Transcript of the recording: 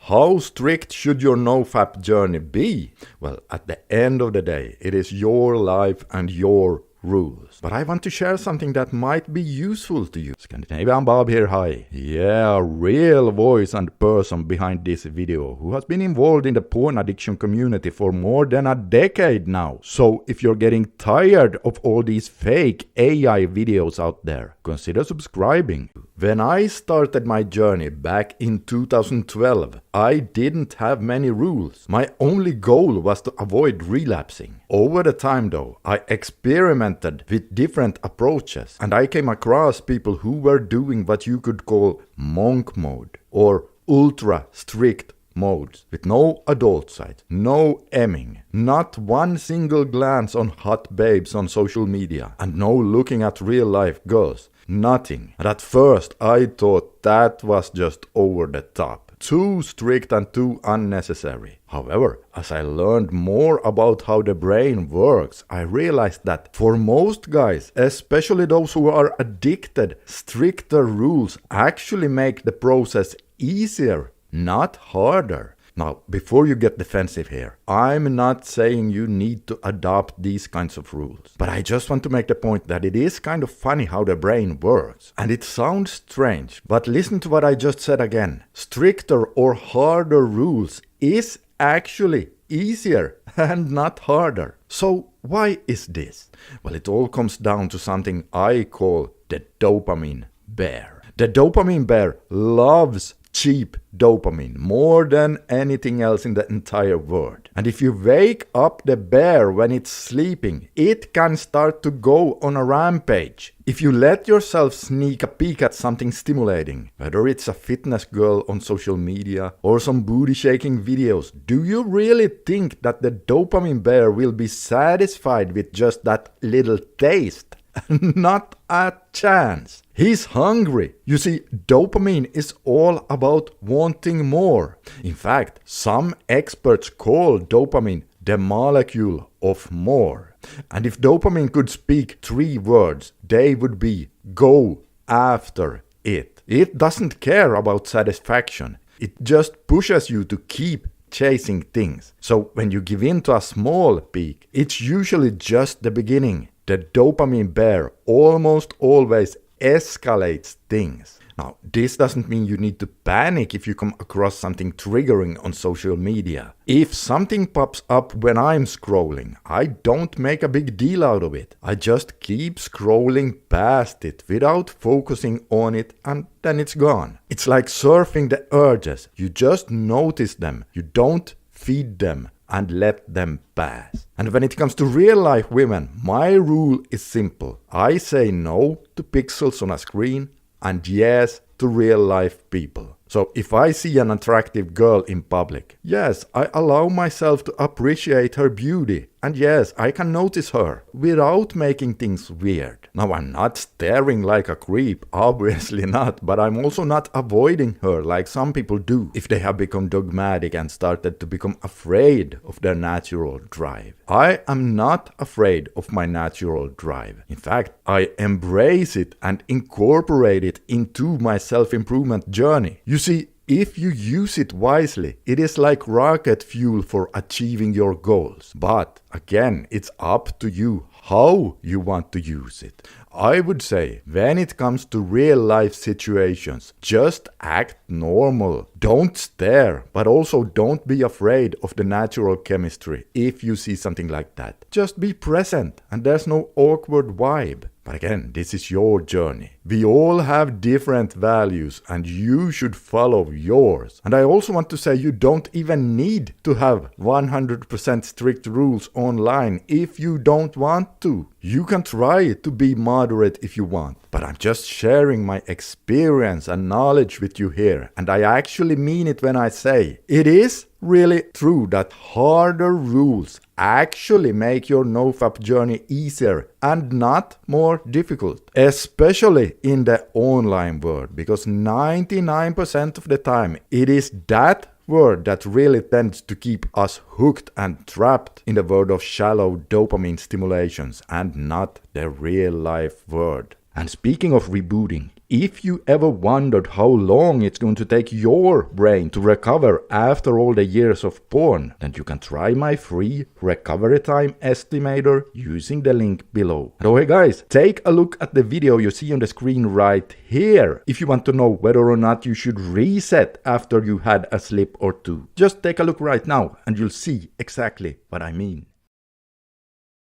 How strict should your NoFap journey be? Well, at the end of the day, it is your life and your rules. But I want to share something that might be useful to you. Scandinavian Bob here, hi. Yeah, a real voice and person behind this video who has been involved in the porn addiction community for more than a decade now. So if you're getting tired of all these fake AI videos out there, consider subscribing. When I started my journey back in 2012, I didn't have many rules. My only goal was to avoid relapsing. Over the time though, I experimented with different approaches and I came across people who were doing what you could call monk mode or ultra strict modes with no adult sites, no emming, not one single glance on hot babes on social media, and no looking at real life girls. Nothing. And at first I thought that was just over the top. Too strict and too unnecessary. However, as I learned more about how the brain works, I realized that for most guys, especially those who are addicted, stricter rules actually make the process easier, not harder. Now, before you get defensive here, I'm not saying you need to adopt these kinds of rules. But I just want to make the point that it is kind of funny how the brain works. And it sounds strange, but listen to what I just said again. Stricter or harder rules is actually easier and not harder. So why is this? Well, it all comes down to something I call the dopamine bear. The dopamine bear loves cheap dopamine more than anything else in the entire world. And if you wake up the bear when it's sleeping, it can start to go on a rampage. If you let yourself sneak a peek at something stimulating, whether it's a fitness girl on social media or some booty shaking videos, do you really think that the dopamine bear will be satisfied with just that little taste? Not a chance. He's hungry. You see, dopamine is all about wanting more. In fact, some experts call dopamine the molecule of more. And if dopamine could speak 3 words, they would be go after it. It doesn't care about satisfaction. It just pushes you to keep chasing things. So when you give in to a small peak, it's usually just the beginning. The dopamine bear almost always escalates things. Now, this doesn't mean you need to panic if you come across something triggering on social media. If something pops up when I'm scrolling, I don't make a big deal out of it. I just keep scrolling past it without focusing on it, and then it's gone. It's like surfing the urges. You just notice them. You don't feed them and let them pass. And when it comes to real life women, my rule is simple. I say no to pixels on a screen and yes to real life people. So if I see an attractive girl in public, yes, I allow myself to appreciate her beauty. And yes, I can notice her without making things weird. Now, I'm not staring like a creep, obviously not, but I'm also not avoiding her like some people do if they have become dogmatic and started to become afraid of their natural drive. I am not afraid of my natural drive. In fact, I embrace it and incorporate it into my self-improvement journey. You see, if you use it wisely, it is like rocket fuel for achieving your goals. But again, it's up to you how you want to use it. I would say, when it comes to real life situations, just act normal. Don't stare, but also don't be afraid of the natural chemistry if you see something like that. Just be present and there's no awkward vibe. But again, this is your journey. We all have different values and you should follow yours. And I also want to say you don't even need to have 100% strict rules online if you don't want to. You can try to be moderate if you want. But I'm just sharing my experience and knowledge with you here. And I actually mean it when I say it is really true that harder rules actually make your NoFap journey easier and not more difficult, especially in the online world, because 99% of the time it is that word that really tends to keep us hooked and trapped in the world of shallow dopamine stimulations and not the real life world. And speaking of rebooting, if you ever wondered how long it's going to take your brain to recover after all the years of porn, then you can try my free recovery time estimator using the link below. And okay guys, take a look at the video you see on the screen right here if you want to know whether or not you should reset after you had a slip or two. Just take a look right now and you'll see exactly what I mean.